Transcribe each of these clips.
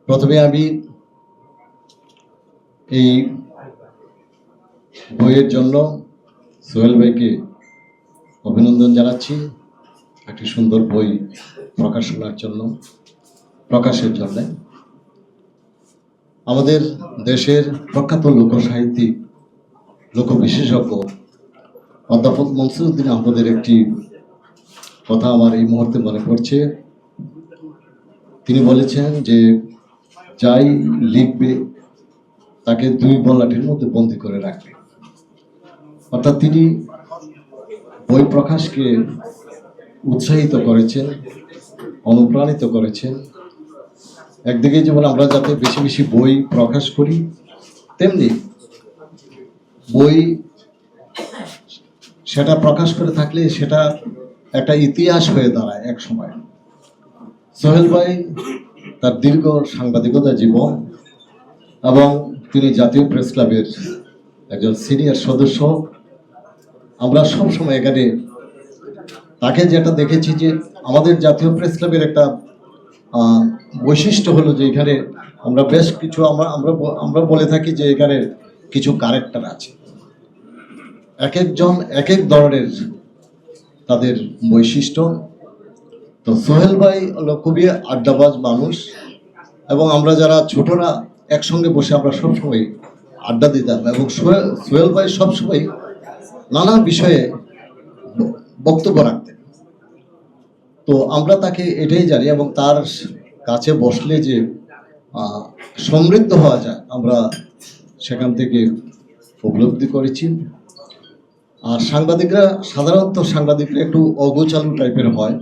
প্রথমে আমি এই বইয়ের জন্য সোহেল ভাইকে অভিনন্দন জানাচ্ছি। একটি সুন্দর বই প্রকাশের জন্য আমাদের দেশের প্রখ্যাত লোকসাহিত্যিক লোক বিশেষজ্ঞ অধ্যাপক মনসুর উদ্দিন আহমদের একটি কথা আমার এই মুহূর্তে মনে পড়ছে। তিনি বলেছেন যে যাই লিখবে তাকে দুই বলাটির মধ্যে বন্দী করে রাখবে। অর্থাৎ তিনি বই প্রকাশকে উৎসাহিত করেছেন, অনুপ্রাণিত করেছেন। একদিকে যেমন আমরা যাতে বেশি বেশি বই প্রকাশ করি, তেমনি বই সেটা প্রকাশ করে থাকলে সেটা একটা ইতিহাস হয়ে দাঁড়ায় এক সময়। সোহেল ভাই তার দীর্ঘ সাংবাদিকতা জীবন এবং তিনি জাতীয় প্রেস ক্লাবের একজন সিনিয়র সদস্য। আমরা সবসময় এখানে তাকে যেটা দেখেছি যে আমাদের জাতীয় প্রেস ক্লাবের একটা বৈশিষ্ট্য হলো যে এখানে আমরা বেশ কিছু আমরা বলে থাকি যে এখানে কিছু ক্যারেক্টার আছে, এক একজন এক এক ধরনের তাদের বৈশিষ্ট্য। তো সোহেল ভাই হলো খুবই আড্ডাবাজ মানুষ এবং আমরা যারা ছোটরা একসঙ্গে বসে আমরা সবসময় আড্ডা দিতাম এবং সোহেল ভাই সবসময় নানা বিষয়ে বক্তব্য রাখতেন। তো আমরা তাকে এটাই জানি এবং তার কাছে বসলে যে সমৃদ্ধ হওয়া যায় আমরা সেখান থেকে উপলব্ধি করেছি। আর সাধারণত একটু অগোছালো টাইপের হয়,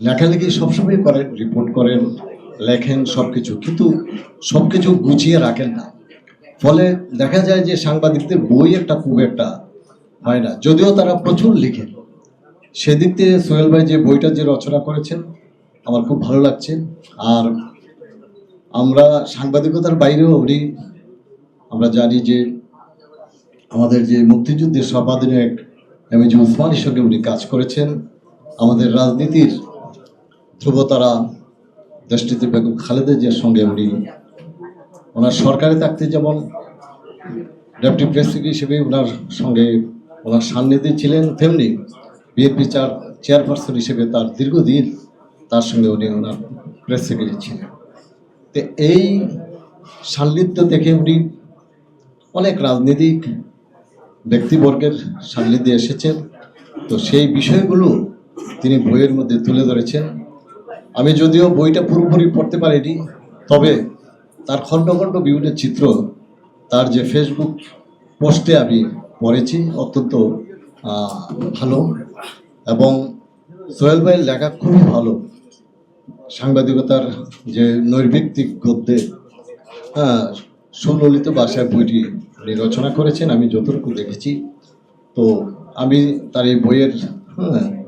লেখালেখি সবসময় করেন, রিপোর্ট করেন, লেখেন সবকিছু, কিন্তু সবকিছু গুছিয়ে রাখেন না। ফলে দেখা যায় যে সাংবাদিকদের বই খুব একটা হয় না, যদিও তারা প্রচুর লিখেন। সেদিক থেকে সোহেল ভাই যে বইটা যে রচনা করেছেন আমার খুব ভালো লাগছে। আর আমরা সাংবাদিকতার বাইরেও আমরা জানি যে আমাদের যে মুক্তিযুদ্ধের সর্বাধিনায়ক এমএজি উসমানীর সঙ্গে উনি কাজ করেছেন। আমাদের রাজনীতির ধ্রুবতারা দেশটিতে বেগম খালেদা জিয়ার সঙ্গে ওনার সরকারে থাকতে যেমন ডেপুটি প্রেস সেক্রেটারি হিসেবে ওনার সান্নিধ্যে ছিলেন, তেমনি বিএনপি চেয়ারপারসন হিসেবে তার দীর্ঘদিন তার সঙ্গে ওনার প্রেস সেক্রেটারি ছিলেন। তো এই সান্নিধ্য থেকে উনি অনেক রাজনৈতিক ব্যক্তিবর্গের সান্নিধ্যে এসেছেন। তো সেই বিষয়গুলো তিনি বইয়ের মধ্যে তুলে ধরেছেন। আমি যদিও বইটা পুরোপুরি পড়তে পারিনি, তবে তার খণ্ড খণ্ড বিভিন্ন চিত্র তার যে ফেসবুক পোস্টে আমি পড়েছি, অত্যন্ত ভালো। এবং সোহেল ভাইয়ের লেখা খুবই ভালো। সাংবাদিকতার যে নৈর্ব্যক্তিক গদ্যে সুললিত ভাষায় বইটি উনি রচনা করেছেন আমি যতটুকু দেখেছি। তো আমি তার এই বইয়ের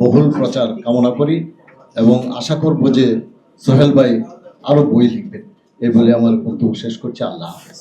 বহুল প্রচার কামনা করি এবং আশা করব যে সোহেল ভাই আরও বই লিখবেন। এই বলে আমার বক্তব্য শেষ করছি। আল্লাহ হাফেজ।